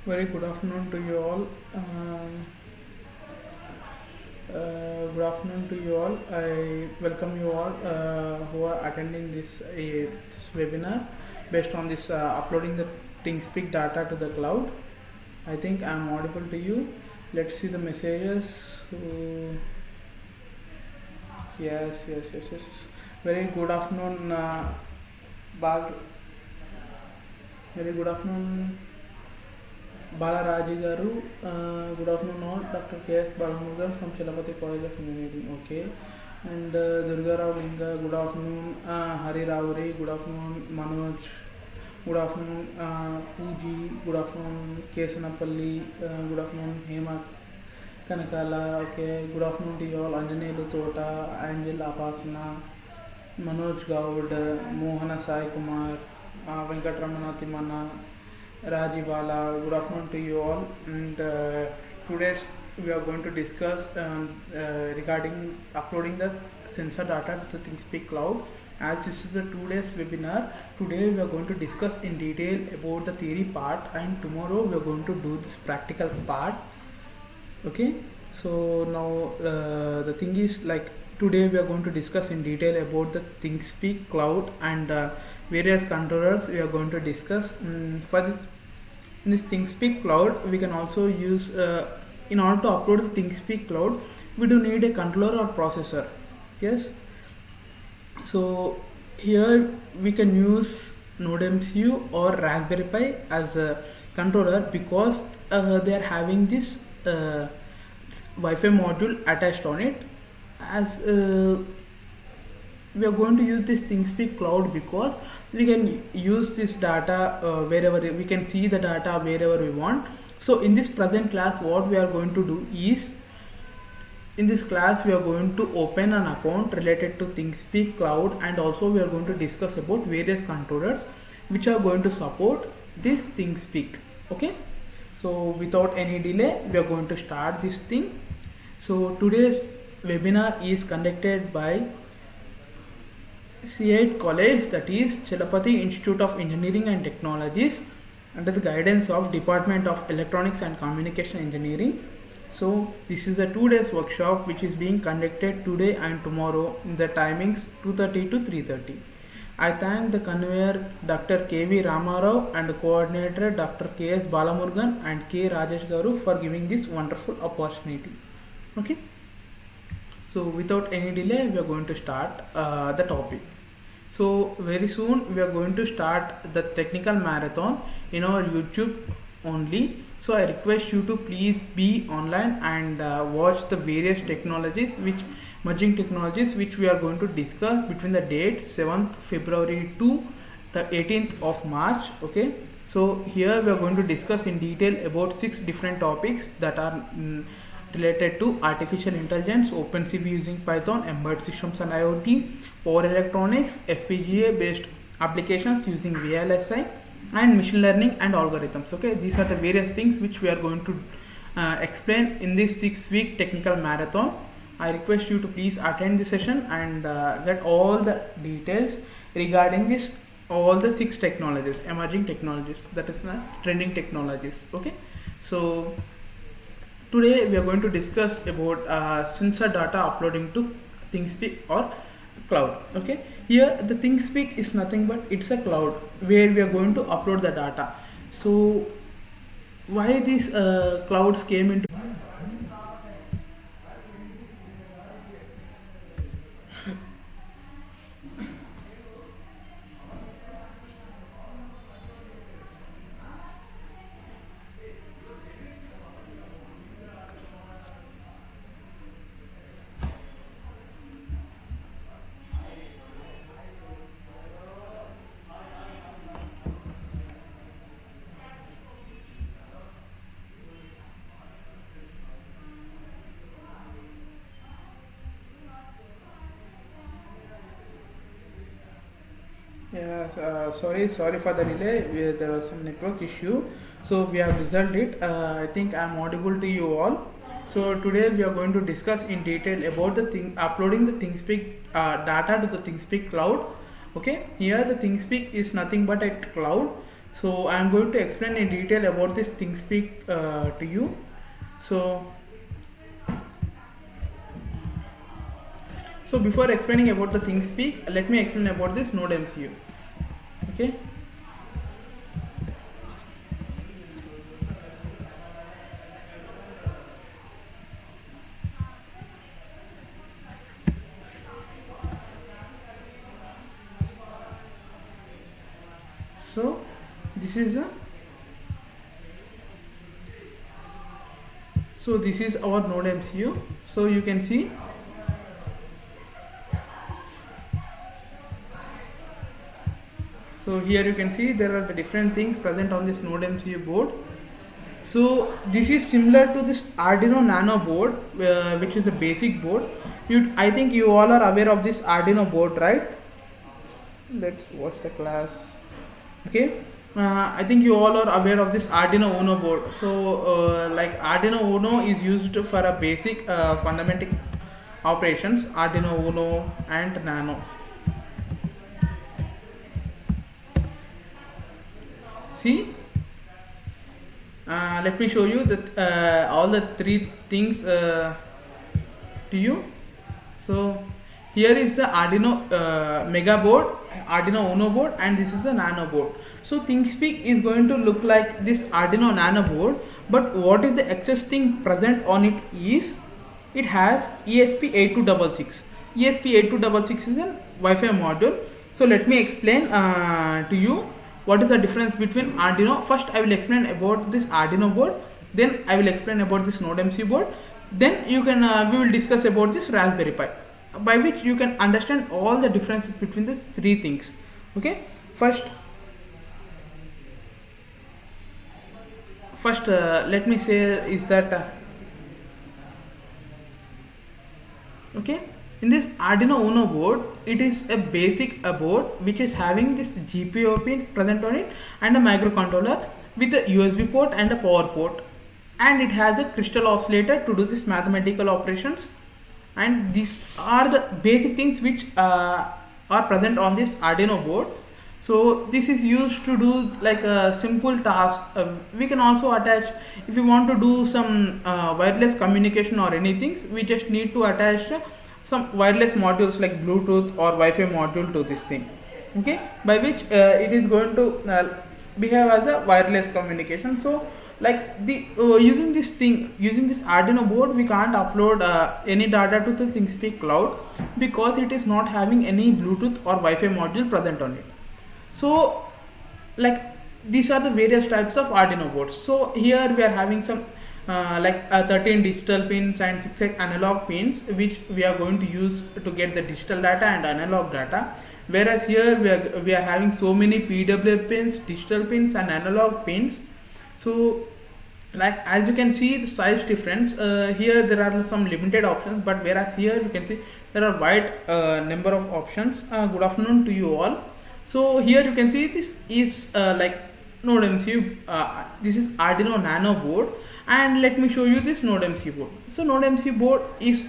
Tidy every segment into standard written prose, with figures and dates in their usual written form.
Very good afternoon to you all. Good afternoon to you all. I welcome you all who are attending this webinar based on this uploading the Thingspeak data to the cloud. I think I am audible to you. Let's see the messages. Yes. Very good afternoon, Bal. Very good afternoon, Balaraji Garu. Good afternoon all. Dr. K.S. Balamurgan from Chelapati College of Engineering. Okay. And Durga Rao Linga. Good afternoon. Hari Rauri. Good afternoon. Manoj. Good afternoon. Pooji. Good afternoon. Kesanapalli. Good afternoon. Hema Kanakala. Okay. Good afternoon to you all. Anjanelu Tota. Angel Apasana. Manoj Gaud. Mohana Sai Kumar. Venkatramana Timana. Rajibala, good afternoon to you all. And today we are going to discuss regarding uploading the sensor data to the Thingspeak cloud. As this is the 2 days webinar, today we are going to discuss in detail about the theory part, and tomorrow we are going to do this practical part. Okay, so now the thing is, like, today we are going to discuss in detail about the Thingspeak cloud and various controllers we are going to discuss. For this Thingspeak cloud, we can also use in order to upload the Thingspeak cloud, we do need a controller or processor. Yes, so here we can use NodeMCU or Raspberry Pi as a controller because they are having this Wi-Fi module attached on it. As we are going to use this Thingspeak cloud because we can use this data wherever we can see the data wherever we want. So in this present class, what we are going to do is, in this class we are going to open an account related to Thingspeak cloud, and also we are going to discuss about various controllers which are going to support this Thingspeak. Okay, so without any delay we are going to start this thing. So today's webinar is conducted by C8 College, that is Chelapati Institute of Engineering and Technologies, under the guidance of Department of Electronics and Communication Engineering. So this is a 2 days workshop which is being conducted today and tomorrow in the timings 2:30 to 3:30. I thank the convener Dr. K.V. Ramarao and the coordinator Dr. K.S. Balamurgan and K. Rajesh Garu for giving this wonderful opportunity. Okay. So without any delay we are going to start the topic. So very soon we are going to start the technical marathon in our YouTube only. So I request you to please be online and watch the various technologies, merging technologies which we are going to discuss between the dates 7th February to the 18th of March. Okay, so here we are going to discuss in detail about 6 different topics that are related to artificial intelligence, OpenCV using Python, embedded systems and IoT, power electronics, FPGA based applications using VLSI, and machine learning and algorithms. Okay, these are the various things which we are going to explain in this 6-week technical marathon. I request you to please attend the session and get all the details regarding this, all the 6 technologies, emerging technologies, that is trending technologies. Okay, so today we are going to discuss about sensor data uploading to Thingspeak or cloud. Okay, here the Thingspeak is nothing but it's a cloud where we are going to upload the data. So why these clouds came into Yes, sorry for the delay. There was some network issue, so we have resolved it. I think I am audible to you all. So today we are going to discuss in detail about the uploading the Thingspeak data to the Thingspeak cloud. Okay, here the Thingspeak is nothing but a cloud. So I am going to explain in detail about this Thingspeak to you. So before explaining about the Thingspeak, let me explain about this Node MCU. Okay. So this is our Node MCU. So you can see here you can see there are the different things present on this Node MCU board. So this is similar to this Arduino Nano board, which is a basic board. I think you all are aware of this Arduino board, right? Let's watch the class. Okay. I think you all are aware of this Arduino Uno board. So like Arduino Uno is used for a basic fundamental operations, Arduino Uno and Nano. See, let me show you that all the three things to you. So here is the Arduino Mega board, Arduino Uno board, and this is the Nano board. So Thingspeak is going to look like this Arduino Nano board, but what is the excess thing present on it is it has ESP8266. ESP8266 is a Wi-Fi module. So let me explain to you what is the difference between Arduino. First I will explain about this Arduino board, then I will explain about this Node MCU board, then you can we will discuss about this Raspberry Pi, by which you can understand all the differences between these three things. Okay, first let me say is that okay, in this Arduino Uno board, it is a basic board which is having this GPIO pins present on it and a microcontroller with a USB port and a power port, and it has a crystal oscillator to do this mathematical operations, and these are the basic things which are present on this Arduino board. So this is used to do like a simple task. We can also attach, if you want to do some wireless communication or anything, we just need to attach some wireless modules like Bluetooth or Wi-Fi module to this thing. Okay, by which it is going to behave as a wireless communication. So like the using this Arduino board, we can't upload any data to the Thingspeak cloud because it is not having any Bluetooth or Wi-Fi module present on it. So like these are the various types of Arduino boards. So here we are having some like 13 digital pins and 6 analog pins, which we are going to use to get the digital data and analog data, whereas here we are having so many PWM pins, digital pins and analog pins. So like as you can see the size difference, here there are some limited options, but whereas here you can see there are wide number of options. Good afternoon to you all. So here you can see this is like Node MCU, this is Arduino Nano board, and let me show you this Node MCU board. So Node MCU board is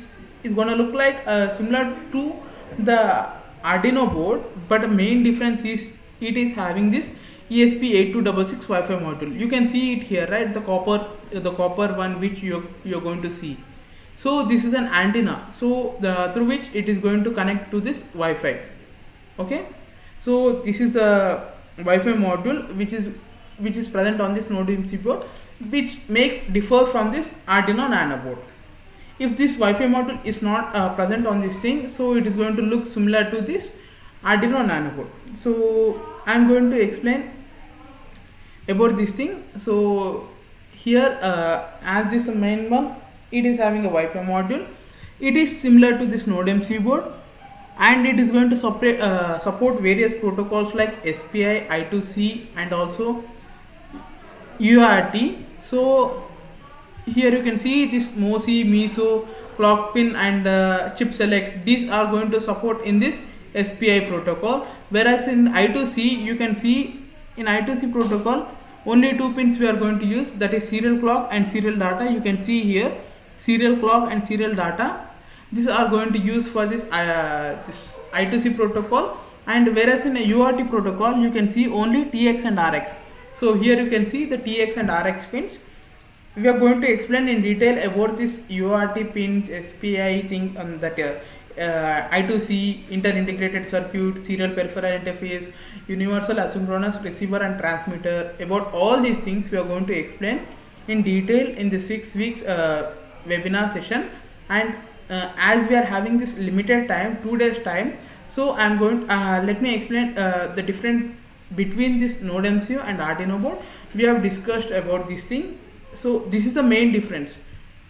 going to look like similar to the Arduino board, but the main difference is it is having this ESP8266 Wi-Fi module. You can see it here, right? The copper one which you're going to see. So this is an antenna, so through which it is going to connect to this Wi-Fi. Okay, so this is the Wi-Fi module which is present on this Node MCU board, which makes differ from this Arduino Nano board. If this Wi-Fi module is not present on this thing, so it is going to look similar to this Arduino Nano board. So I am going to explain about this thing. So here as this main one, it is having a Wi-Fi module. It is similar to this Node MCU board, and it is going to support various protocols like SPI, I2C and also UART. So here you can see this MOSI, MISO, clock pin and chip select. These are going to support in this SPI protocol, whereas in I2C you can see in I2C protocol only two pins we are going to use, that is serial clock and serial data. You can see here serial clock and serial data. These are going to use for this I2C protocol, and whereas in a UART protocol you can see only TX and RX. So here you can see the TX and RX pins. We are going to explain in detail about this UART pins, SPI thing, and that I2C, inter-integrated circuit, serial peripheral interface, universal asynchronous receiver and transmitter. About all these things we are going to explain in detail in the 6 weeks webinar session. And as we are having this limited time, 2 days time, so I am going let me explain the difference between this node MCU and Arduino board. We have discussed about this thing. So this is the main difference,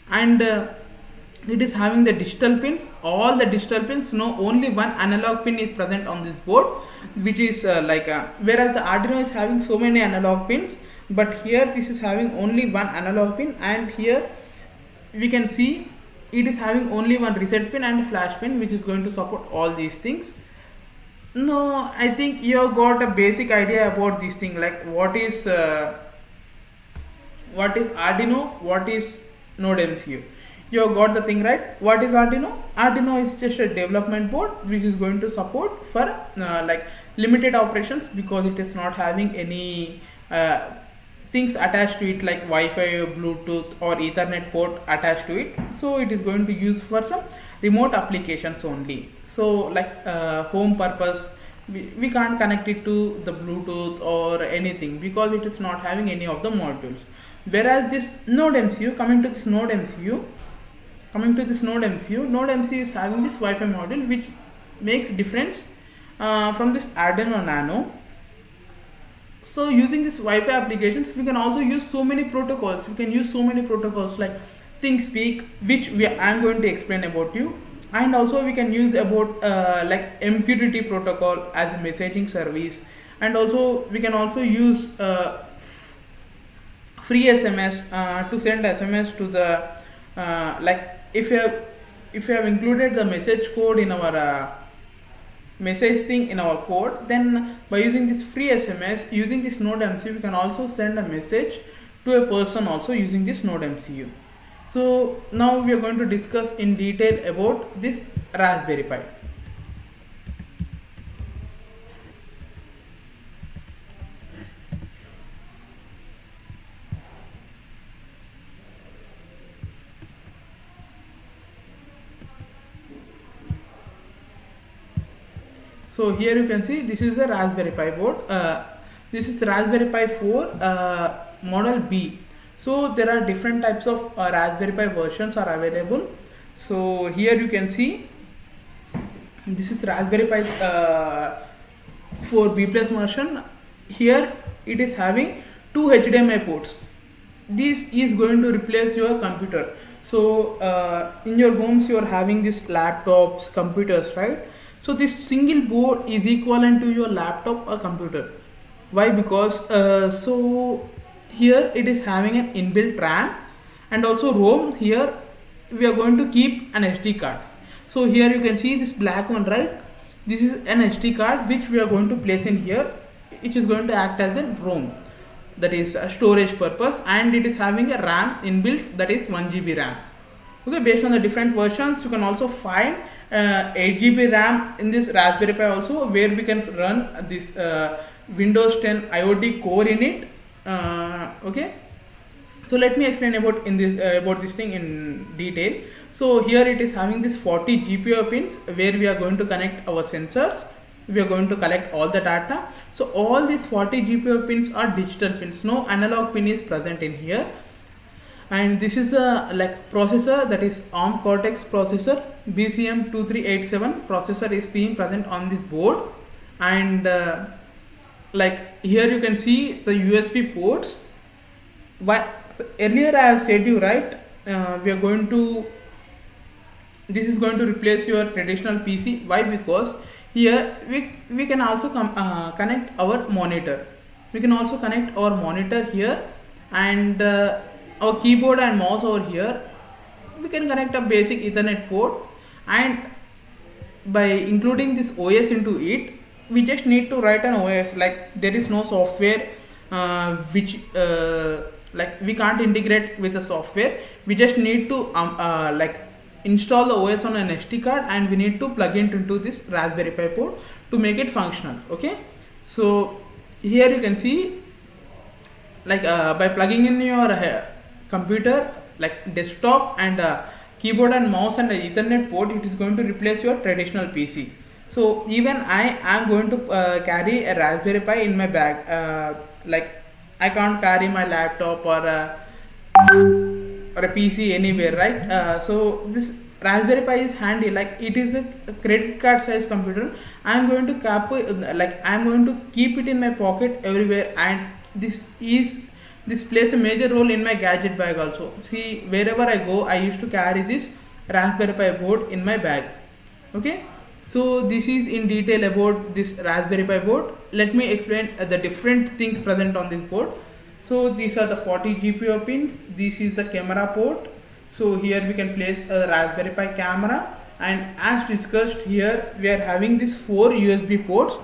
and it is having the digital pins, all the digital pins. No, only one analog pin is present on this board, which is whereas the Arduino is having so many analog pins, but here this is having only one analog pin, and here we can see it is having only one reset pin and flash pin, which is going to support all these things. No, I think you have got a basic idea about this thing, like what is Arduino, what is node MCU. You have got the thing right. What is Arduino? Arduino is just a development board which is going to support for limited operations, because it is not having any things attached to it like Wi-Fi or Bluetooth or Ethernet port attached to it. So it is going to use for some remote applications only. So home purpose, we can't connect it to the Bluetooth or anything because it is not having any of the modules. Whereas this node MCU, coming to this node MCU is having this Wi-Fi module, which makes difference from this Arduino Nano. So using this Wi-Fi applications, we can also use so many protocols. We can use so many protocols like Thingspeak, which I am going to explain about you, and also we can use about MQTT protocol as a messaging service, and also we can also use free SMS to send SMS to the if you have included the message code in our message thing in our code, then by using this free SMS, using this node MCU, we can also send a message to a person also using this node MCU. So now we are going to discuss in detail about this Raspberry Pi. So here you can see this is a Raspberry Pi board. This is Raspberry Pi 4 model B. So there are different types of Raspberry Pi versions are available. So here you can see this is Raspberry Pi 4 B plus version. Here it is having 2 HDMI ports. This is going to replace your computer. So in your homes you are having these laptops, computers, right? So this single board is equivalent to your laptop or computer. Why? Because so here it is having an inbuilt RAM and also ROM. Here we are going to keep an SD card. So here you can see this black one, right? This is an SD card which we are going to place in here. It is going to act as a ROM, that is a storage purpose, and it is having a RAM inbuilt, that is 1 GB RAM. Okay, based on the different versions, you can also find 8 GB RAM in this Raspberry Pi also, where we can run this Windows 10 IoT core in it. Okay, so let me explain about this thing in detail. So here it is having this 40 GPIO pins where we are going to connect our sensors. We are going to collect all the data. So all these 40 GPIO pins are digital pins. No analog pin is present in here. And this is a processor, that is ARM Cortex processor, BCM2387 processor is being present on this board. And here you can see the USB ports. Earlier I have said you, right, this is going to replace your traditional PC. Why? Because here we can also connect our monitor. We can also connect our monitor here, and our keyboard and mouse over here. We can connect a basic Ethernet port, and by including this OS into it, we just need to write an OS. There is no software which we can't integrate with the software. We just need to install the OS on an SD card, and we need to plug it into this Raspberry Pi board to make it functional. Okay, so here you can see like by plugging in your computer like desktop and keyboard and mouse and Ethernet port, it is going to replace your traditional PC. So even I am going to carry a Raspberry Pi in my bag. Like I can't carry my laptop or a PC anywhere, right? So this Raspberry Pi is handy. Like it is a credit card size computer. I am going to keep it in my pocket everywhere, and this plays a major role in my gadget bag also. See, wherever I go, I used to carry this Raspberry Pi board in my bag. Okay, so this is in detail about this Raspberry Pi board. Let me explain the different things present on this board. So these are the 40 GPIO pins. This is the camera port. So here we can place a Raspberry Pi camera, and as discussed here, we are having these 4 USB ports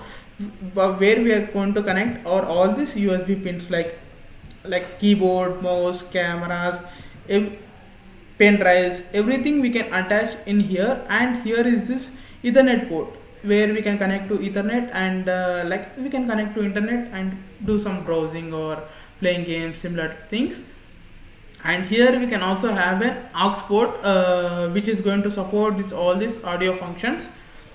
where we are going to connect all these USB pins like keyboard, mouse, cameras, pen drives, everything we can attach in here. And here is this Ethernet port where we can connect to Ethernet, and like we can connect to internet and do some browsing or playing games, similar things. And here we can also have an aux port which is going to support all these audio functions.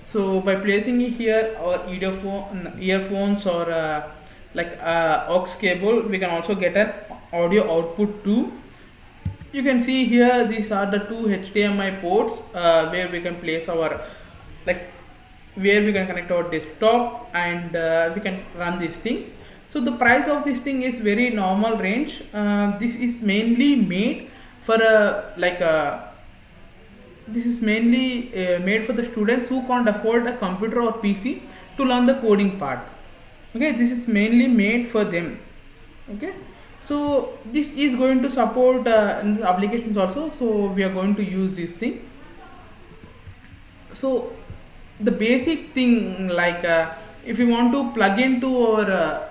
So by placing it here, or earphones or aux cable, we can also get an audio output too. You can see here these are the 2 HDMI ports where we can place our where we can connect our desktop, and we can run this thing. So the price of this thing is very normal range. This is mainly made for this is mainly made for the students who can't afford a computer or PC to learn the coding part. Okay, this is mainly made for them. Okay, so this is going to support in the applications also. So we are going to use this thing. So the basic thing, if you want to plug into our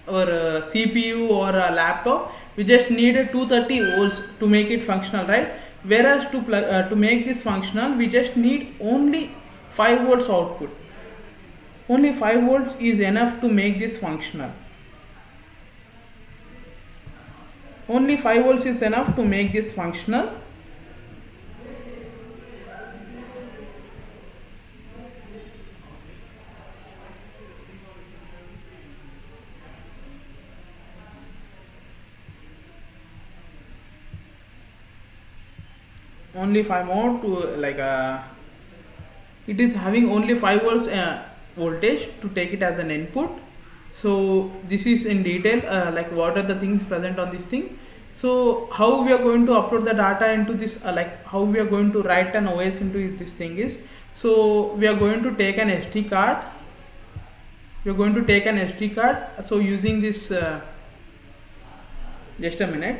CPU or a laptop, we just need a 230 volts to make it functional, right? Whereas to make this functional, we just need only 5 volts output. Only 5 volts is enough to make this functional. Only 5 volts is enough to make this functional. Only 5 more to it is having only 5 volts voltage to take it as an input. So this is in detail what are the things present on this thing. So how we are going to upload the data into this, how we are going to write an OS into this thing is, so we are going to take an SD card. So using this just a minute.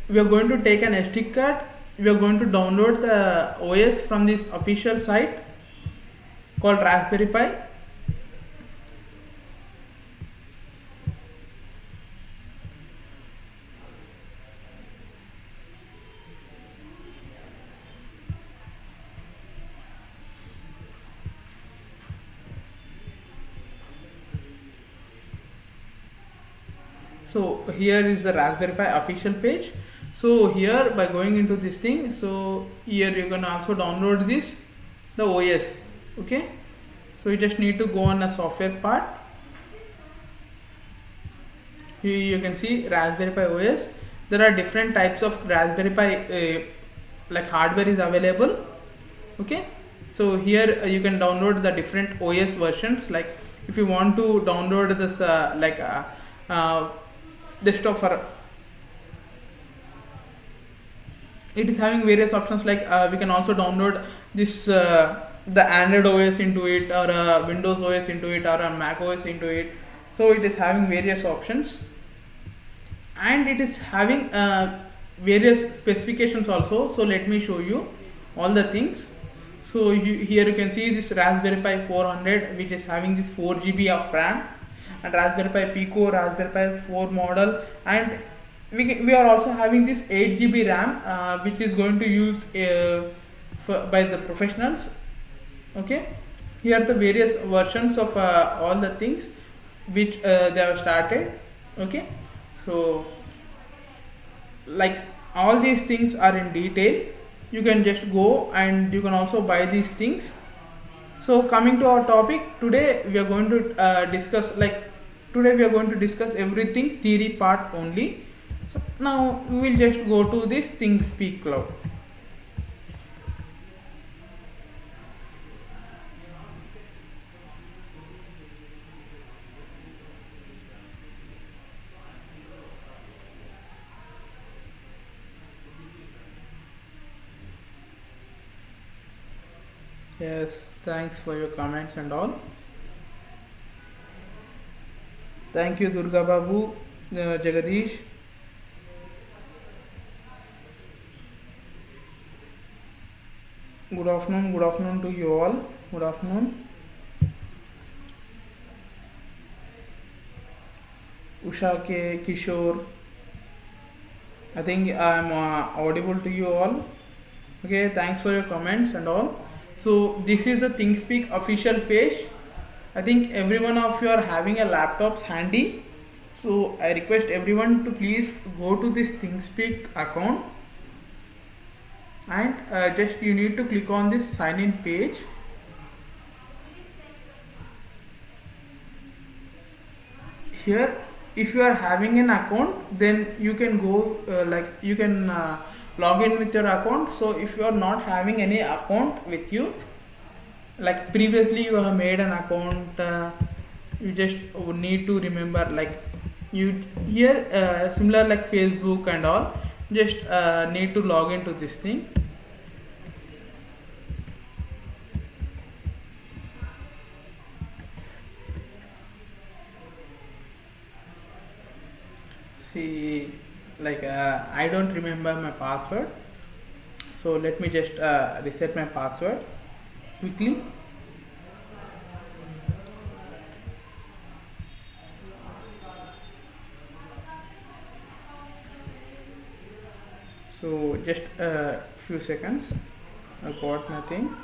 We are going to take an SD card. We are going to download the OS from this official site called Raspberry Pi. So here is the Raspberry Pi official page. So here by going into this thing, so here you can also download the OS. Okay, so you just need to go on a software part. Here you can see Raspberry Pi OS. There are different types of Raspberry Pi hardware is available. Okay, so here you can download the different OS versions. Like if you want to download this desktop for, it is having various options, we can also download this the Android OS into it, or a Windows OS into it, or a Mac OS into it. So it is having various options, and it is having various specifications also. So let me show you all the things. So here you can see this Raspberry Pi 400, which is having this 4 GB of RAM, and Raspberry Pi Pico, Raspberry Pi 4 model, and we are also having this 8 GB RAM which is going to use by the professionals. Okay, here are the various versions of all the things. which they have started. Okay, so like all these things are in detail. You can just go and you can also buy these things. So coming to our topic today, we are going to discuss everything theory part only. So now we will just go to this Thingspeak cloud. Yes, thanks for your comments and all. Thank you, Durga Babu, Jagadish. Good afternoon to you all. Good afternoon. Usha K, Kishore. I think I'm audible to you all. Okay, thanks for your comments and all. So this is the Thingspeak official page. I think every one of you are having a laptops handy. So I request everyone to please go to this Thingspeak account and just you need to click on this sign in page. Here if you are having an account, then you can go you can log in with your account. So if you are not having any account with you, like previously you have made an account, you just need to remember, like you here similar like Facebook and all, just need to log into this thing. See, like I don't remember my password, so let me just reset my password quickly. So just a few seconds. I got nothing.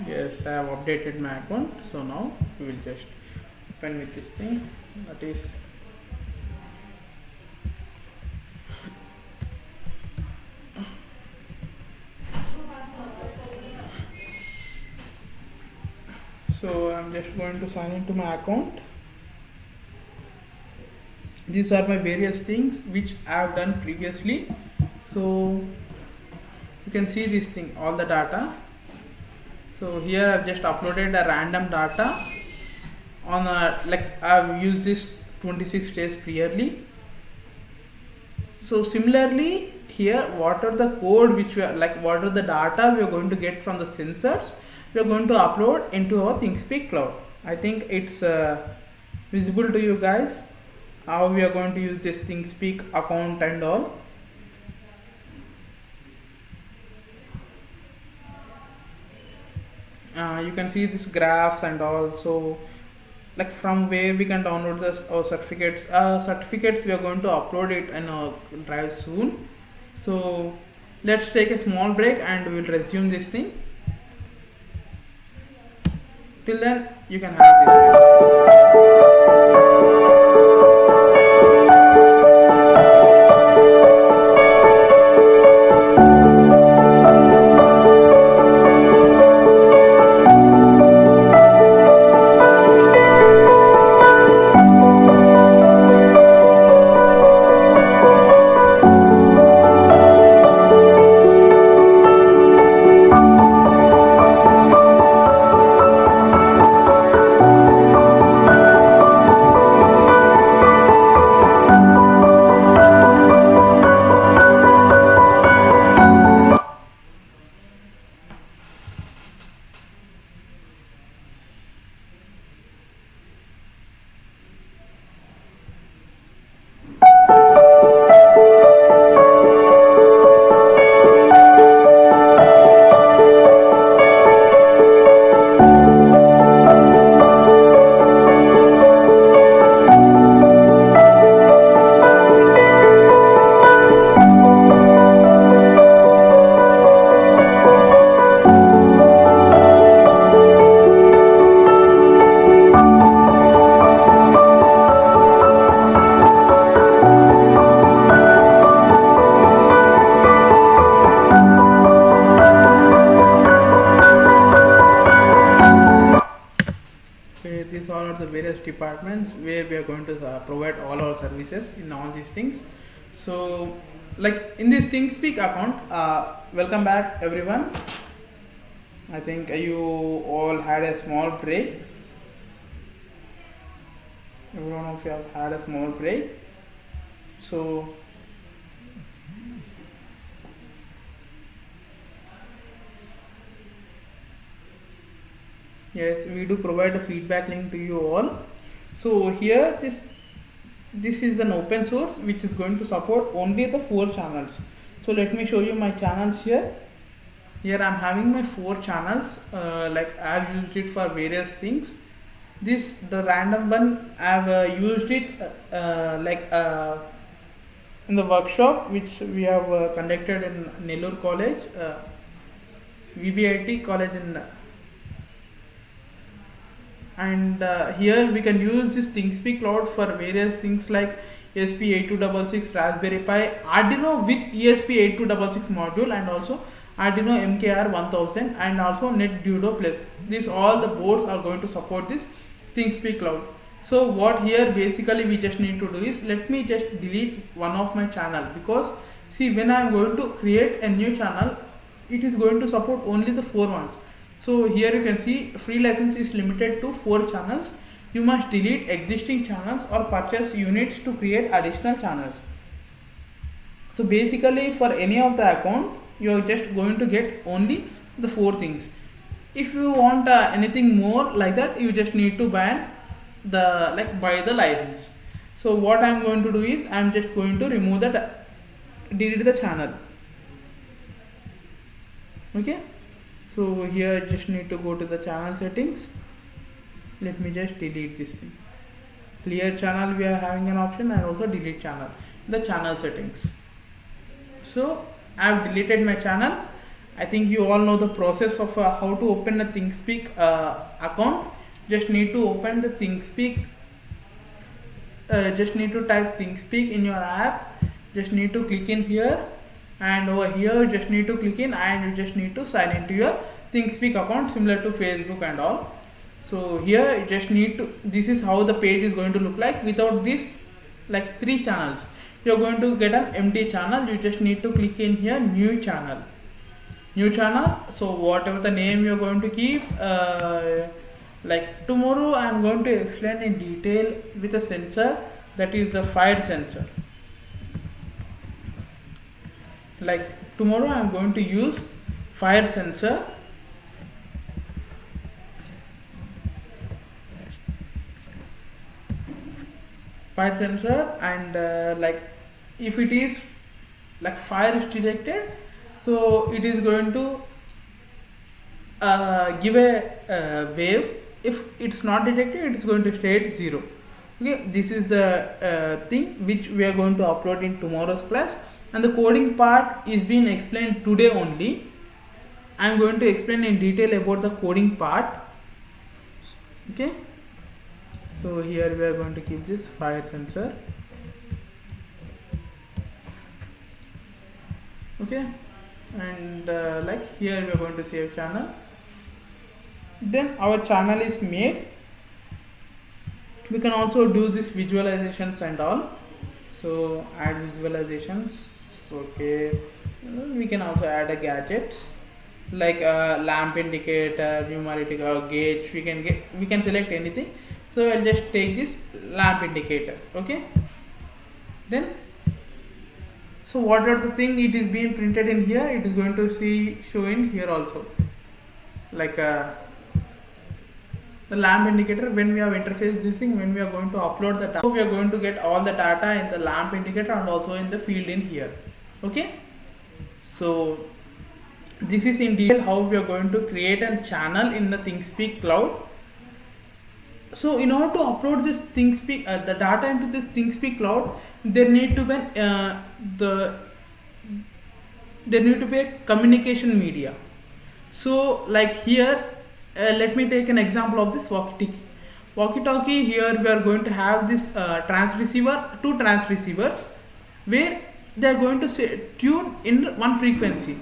Yes, I have updated my account. So now we will just open with this thing, that is so I'm just going to sign into my account. These are my various things which I have done previously. So you can see this thing, all the data. So here I've just uploaded a random data on like I've used this 26 days priorly. So similarly here, what are the code which we are, like what are the data we are going to get from the sensors, we are going to upload into our Thingspeak cloud. I think it's visible to you guys how we are going to use this Thingspeak account and all. You can see this graphs and also like from where we can download our certificates. Certificates we are going to upload it in our drive soon. So let's take a small break and we will resume this thing. Till then you can have this. departments where we are going to provide all our services in all these things. So like in this Thingspeak account, welcome back everyone. I think you all had a small break. Every one of you have had a small break. So yes, we do provide a feedback link to you all. So here this is an open source which is going to support only the 4 channels. So let me show you my channels here. Here I am having my 4 channels. Like I have used it for various things. This the random one I have used it in the workshop which we have conducted in Nellore College, VBIT college and here we can use this Thingspeak cloud for various things like ESP8266, Raspberry Pi, Arduino with ESP8266 module, and also Arduino MKR1000 and also NetDudo Plus. These all the boards are going to support this Thingspeak cloud. So what here basically we just need to do is, let me just delete one of my channel, because see, when I am going to create a new channel, it is going to support only the 4 ones. So here you can see free license is limited to 4 channels. You must delete existing channels or purchase units to create additional channels. So basically for any of the account, you are just going to get only the 4 things. If you want anything more like that, you just need to buy the license. So what I am going to do is, I am just going to delete the channel. Okay. So here just need to go to the channel settings. Let me just delete this thing. Clear channel we are having an option, and also delete channel, the channel settings. So I have deleted my channel. I think you all know the process of how to open a Thingspeak account. Just need to open the Thingspeak. Just need to type Thingspeak in your app. Just need to click in here. And over here just need to click in, and you just need to sign into your Thingspeak account similar to Facebook and all. So here you just need to, this is how the page is going to look like. Without this, like 3 channels, you are going to get an empty channel. You just need to click in here, new channel. So whatever the name you are going to keep, like tomorrow I am going to explain in detail with a sensor, that is the fire sensor. Like tomorrow I am going to use fire sensor. And like if it is like fire is detected, so it is going to give a wave. If it's not detected, it is going to stay at 0. Okay, this is the thing which we are going to upload in tomorrow's class. And the coding part is being explained today only. I am going to explain in detail about the coding part. Okay. So here we are going to keep this fire sensor. Okay. And like here we are going to save channel. Then our channel is made. We can also do this visualizations and all. So add visualizations. Okay, we can also add a gadgets like a lamp indicator, numeric gauge. We can select anything. So I'll just take this lamp indicator. Okay. Then, so what are the thing it is being printed in here? It is going to show in here also, like the lamp indicator. When we have interface this thing, when we are going to upload the data, we are going to get all the data in the lamp indicator and also in the field in here. Okay, so this is in detail how we are going to create a channel in the Thingspeak cloud. So in order to upload this Thingspeak, the data into this Thingspeak cloud, there need to be a communication media. So like here, let me take an example of this walkie-talkie. Here we are going to have this transceiver, 2 transceivers, where they are going to tune in one frequency.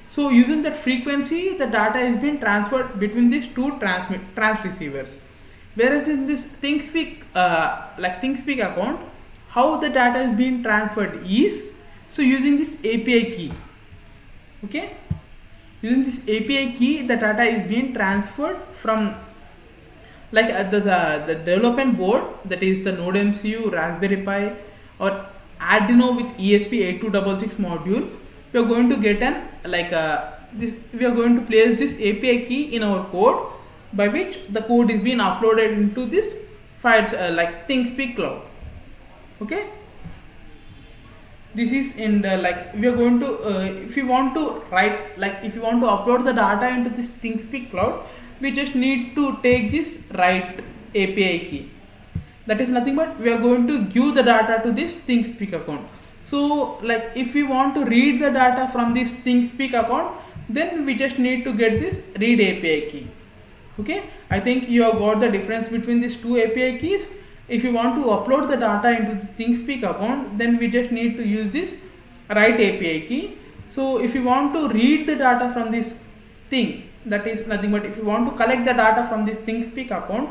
So using that frequency, the data is being transferred between these 2 transceivers. Whereas in this Thingspeak Thingspeak account, how the data is being transferred is, so using this API key. Okay, using this API key, the data is being transferred from the development board, that is the Node MCU, Raspberry Pi, or Arduino with ESP8266 module. We are going to get an we are going to place this API key in our code, by which the code is being uploaded into this files Thingspeak cloud. Okay, this is in the we are going to if you want to write if you want to upload the data into this Thingspeak cloud, we just need to take this write API key. That is nothing but we are going to give the data to this Thingspeak account. So if we want to read the data from this Thingspeak account, then we just need to get this read API key. Okay, I think you have got the difference between these two API keys. If you want to upload the data into the Thingspeak account, then we just need to use this write API key. So if you want to read the data from this thing, that is nothing but if you want to collect the data from this Thingspeak account,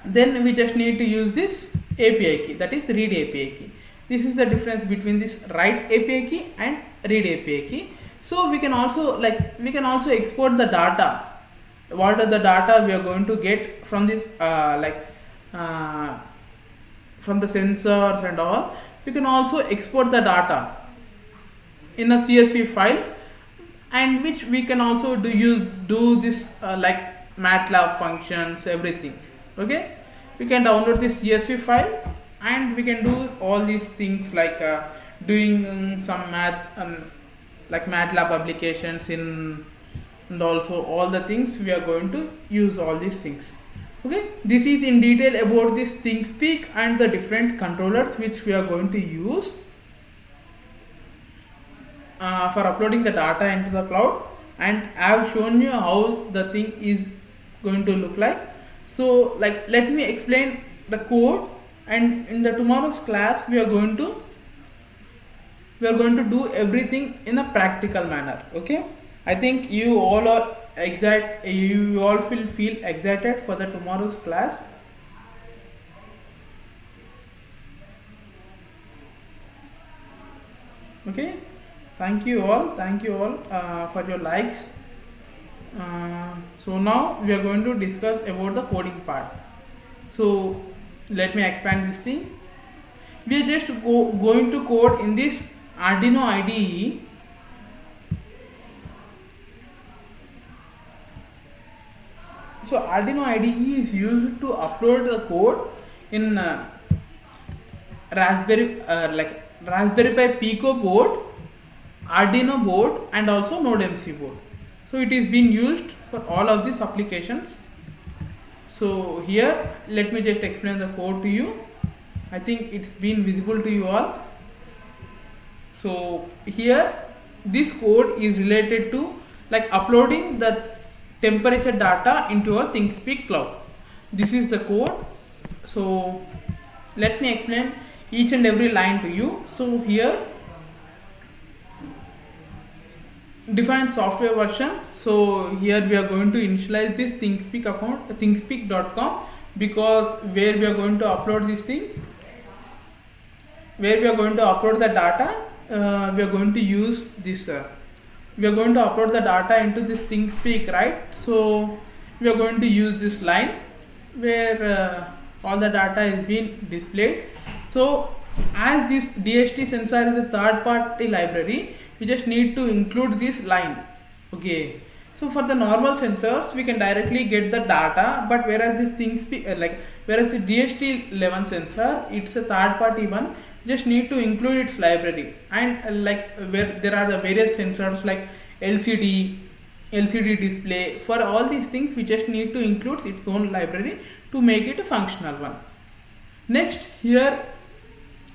then we just need to use this API key, that is read API key. This is the difference between this write API key and read API key. So we can also export the data. What are the data we are going to get from this from the sensors and all? We can also export the data in a CSV file, and which we can also do this MATLAB functions, everything. Okay, we can download this CSV file and we can do all these things doing some math MATLAB applications and also all the things we are going to use all these things. Okay, this is in detail about this Thingspeak and the different controllers which we are going to use for uploading the data into the cloud, and I have shown you how the thing is going to look like. So let me explain the code, and in the tomorrow's class we are going to do everything in a practical manner. Okay, I think you all are you all will feel excited for the tomorrow's class. Okay, thank you all for your likes. So now we are going to discuss about the coding part. So let me expand this thing. We are just going to code in this Arduino IDE. So Arduino IDE is used to upload the code in Raspberry Pi Pico board, Arduino board, and also Node MCU board. So it is being used for all of these applications. So here let me just explain the code to you. I think it's been visible to you all. So here this code is related to uploading the temperature data into our Thingspeak cloud. This is the code. So let me explain each and every line to you. So here define software version. So here we are going to initialize this Thingspeak account, thingspeak.com, because where we are going to upload this thing, where we are going to upload the data, we are going to use this we are going to upload the data into this Thingspeak, right? So we are going to use this line where all the data is being displayed. So as this DHT sensor is a third party library, we just need to include this line. Okay, so for the normal sensors we can directly get the data, but whereas this Thingspeak whereas the DHT11 sensor, it's a third party one, just need to include its library. And where there are the various sensors like LCD display, for all these things we just need to include its own library to make it a functional one. Next, here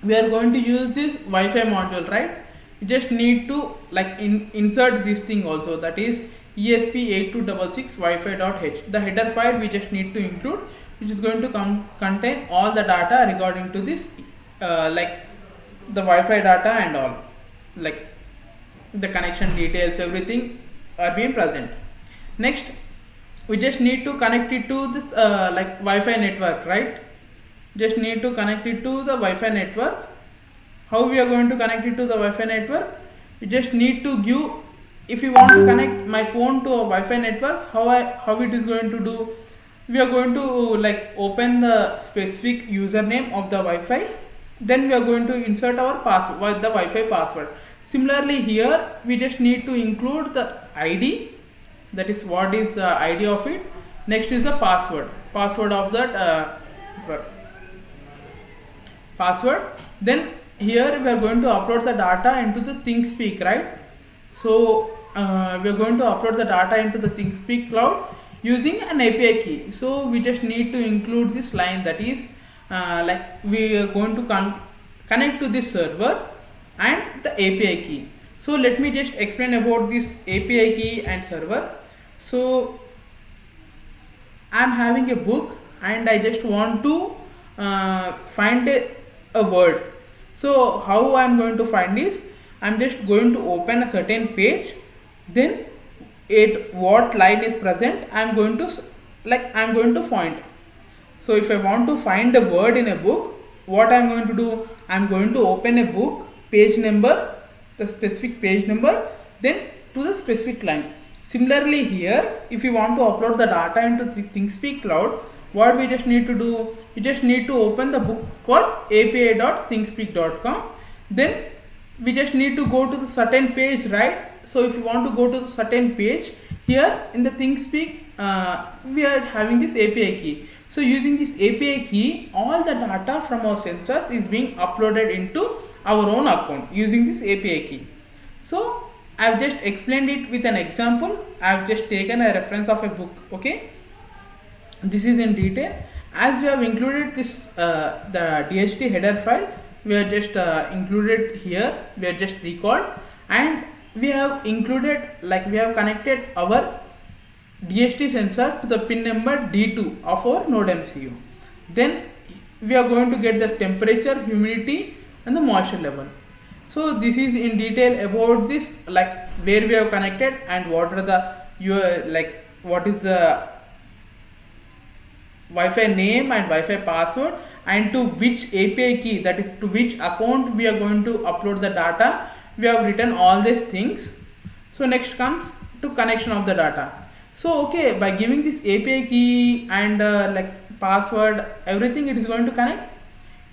we are going to use this Wi-Fi module, right? You just need to insert this thing also, that is ESP8266 Wi-Fi.h. the header file we just need to include, which is going to contain all the data regarding to this the Wi-Fi data and all, the connection details, everything are being present. Next, we just need to connect it to this like Wi-Fi network, right? Just need to connect it to the Wi-Fi network. How we are going to connect it to the Wi-Fi network? We just need to give, if you want to connect my phone to a Wi-Fi network, how it is going to do? We are going to like open the specific username of the Wi-Fi, then we are going to insert our password, the Wi-Fi password. Similarly here we just need to include the ID, that is what is the ID of it. Next is the password of that password. Then here we are going to upload the data into the Thingspeak, right? So we are going to upload the data into the Thingspeak cloud using an API key. So we just need to include this line, that is like we are going to connect to this server and the API key. So let me just explain about this API key and server. So I am having a book and I just want to find a word. So how I am going to find this? I am just going to open a certain page, then what line is present, I am going to find. So if I want to find a word in a book, what I am going to do? I am going to open a book, page number, the specific page number, then to the specific line. Similarly here, if you want to upload the data into the Thingspeak cloud, what we just need to do? We just need to open the book called api.thingspeak.com. Then we just need to go to the certain page, right? So if you want to go to the certain page, here in the Thingspeak we are having this API key. So using this API key, all the data from our sensors is being uploaded into our own account using this API key. So I have just explained it with an example. I have just taken a reference of a book. Okay, this is in detail. As we have included this the DHT header file, we are just included here. We are just recalled, and we have included, like we have connected our DHT sensor to the pin number D2 of our node MCU. Then we are going to get the temperature, humidity and the moisture level. So this is in detail about this, like where we have connected and what are the what is the Wi-Fi name and Wi-Fi password, and to which API key, that is to which account we are going to upload the data. We have written all these things. So next comes to connection of the data. So okay, by giving this API key and like password, everything, it is going to connect.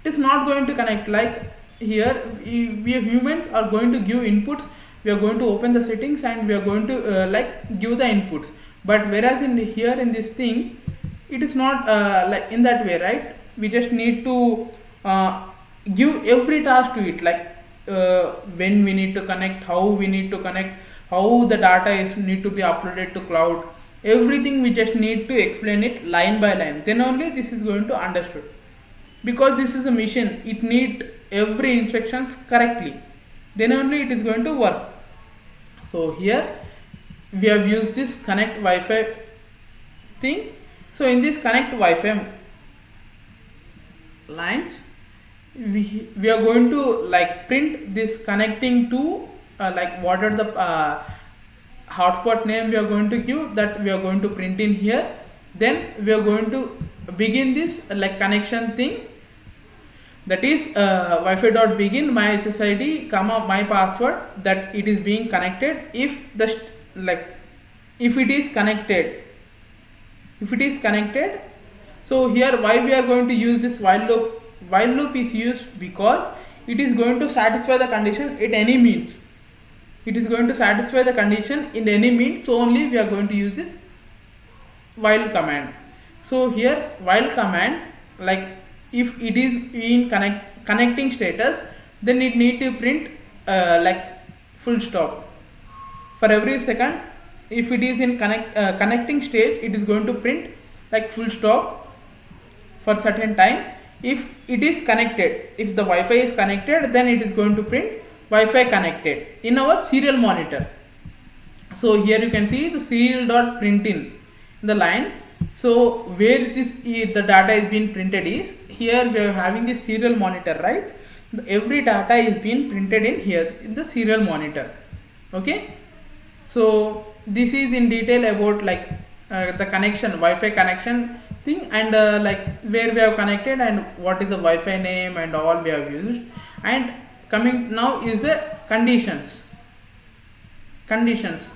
It is not going to connect. Like here we humans are going to give inputs. We are going to open the settings and we are going to like give the inputs. But whereas in here in this thing, it is not like in that way, right? We just need to give every task to it, like when we need to connect, how we need to connect, how the data need to be uploaded to cloud. Everything we just need to explain it line by line. Then only this is going to understood. Because this is a mission, it need every instructions correctly. Then only it is going to work. So here we have used this connect Wi-Fi thing. So in this connect Wi-Fi lines, we are going to like print this connecting to like what are the hotspot name we are going to give, that we are going to print in here. Then we are going to begin this like connection thing, that is Wi-Fi.begin my SSID comma my password, that it is being connected. If the if it is connected, so here why we are going to use this while loop? While loop is used because it is going to satisfy the condition at any means. It is going to satisfy the condition in any means, so only we are going to use this while command. So here while command, like if it is in connecting status, then it need to print like full stop for every second. If it is in connecting stage, it is going to print like full stop for certain time. If it is connected, if the Wi-Fi is connected, then it is going to print Wi-Fi connected in our serial monitor. So here you can see the serial.printin in the line. So where the data is being printed is here. We are having this serial monitor, right? Every data is being printed in here in the serial monitor. Okay, so this is in detail about like the connection, Wi-Fi connection thing, and like where we have connected and what is the Wi-Fi name and all we have used. And coming now is the conditions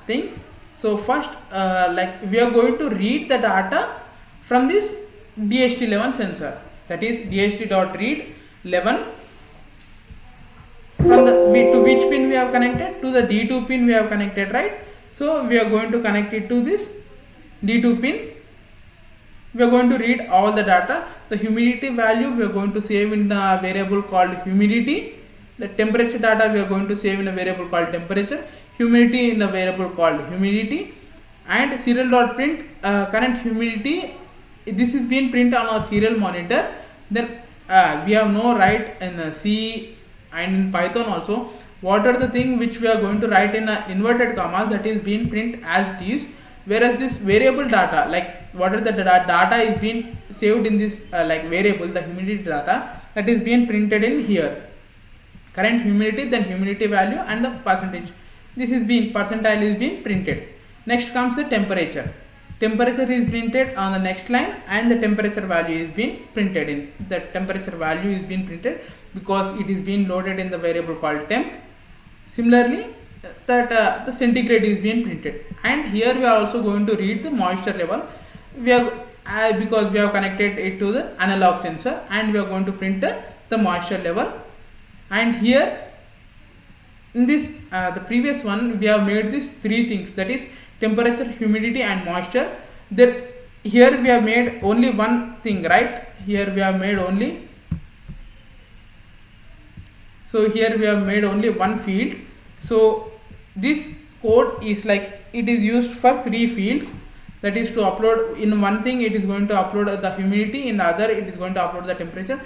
thing. So first like we are going to read the data from this DHT11 sensor, that is DHT.read 11 from the to which pin we have connected, to the D2 pin we have connected, right? So we are going to connect it to this D2 pin. We are going to read all the data. The humidity value we are going to save in the variable called humidity. The temperature data we are going to save in a variable called temperature. Humidity in the variable called humidity. And serial.print current humidity. This is being printed on our serial monitor. Then we have no write in C and in Python also. What are the thing which we are going to write in inverted commas, that is being print as it is. Whereas this variable data, like what are the data is being saved in this like variable, the humidity data, that is being printed in here. Current humidity, then humidity value and the percentage. This is being percentile is being printed. Next comes the temperature. Temperature is printed on the next line, and the temperature value is being printed in. The temperature value is being printed because it is being loaded in the variable called temp. Similarly, that the centigrade is being printed, and here we are also going to read the moisture level. We are because we have connected it to the analog sensor, and we are going to print the moisture level. And here in this the previous one we have made these three things, that is temperature, humidity and moisture. Then here we have made only one thing, right? Here we have made only, so here we have made only one field. So this code is like, it is used for three fields, that is to upload in one thing it is going to upload the humidity, in the other it is going to upload the temperature,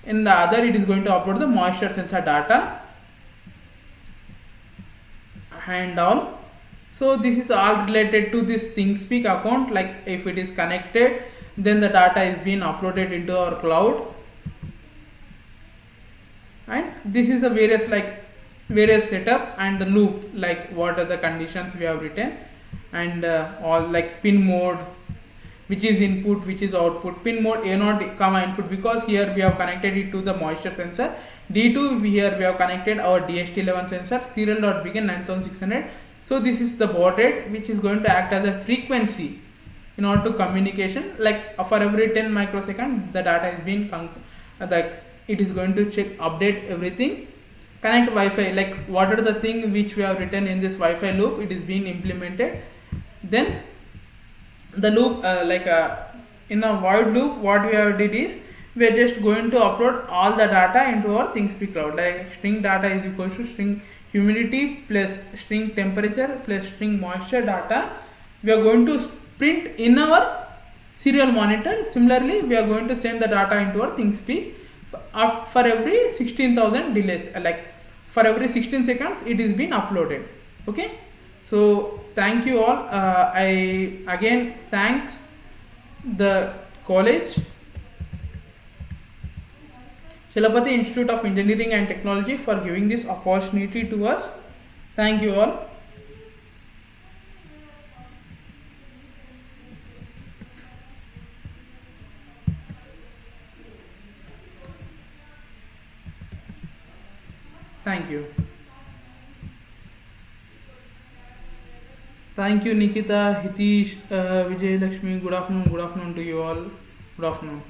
in the other it is going to upload the moisture sensor data and all. So this is all related to this Thingspeak account. Like if it is connected, then the data is being uploaded into our cloud, and this is the various setup and the loop, like what are the conditions we have written, and all like pin mode, which is input, which is output. Pin mode A0 comma input, because here we have connected it to the moisture sensor. D2 here we have connected our DHT11 sensor. Serial.begin 9600. So this is the baud rate, which is going to act as a frequency in order to communication. Like for every 10 microsecond the data is being like it is going to check, update everything. Connect Wi-Fi, like what are the thing which we have written in this Wi-Fi loop, it is being implemented. Then the loop in a void loop, what we have did is we are just going to upload all the data into our Thingspeak cloud. Like string data is equal to string humidity plus string temperature plus string moisture data. We are going to print in our serial monitor. Similarly, we are going to send the data into our Thingspeak for every 16,000 delays. Like for every 16 seconds it is being uploaded. Okay, so thank you all. I again thanks the college, Chilapati Institute of Engineering and Technology, for giving this opportunity to us. Thank you all. Thank you. Thank you, Nikita, Hitesh, Vijay Lakshmi. Good afternoon. Good afternoon to you all. Good afternoon.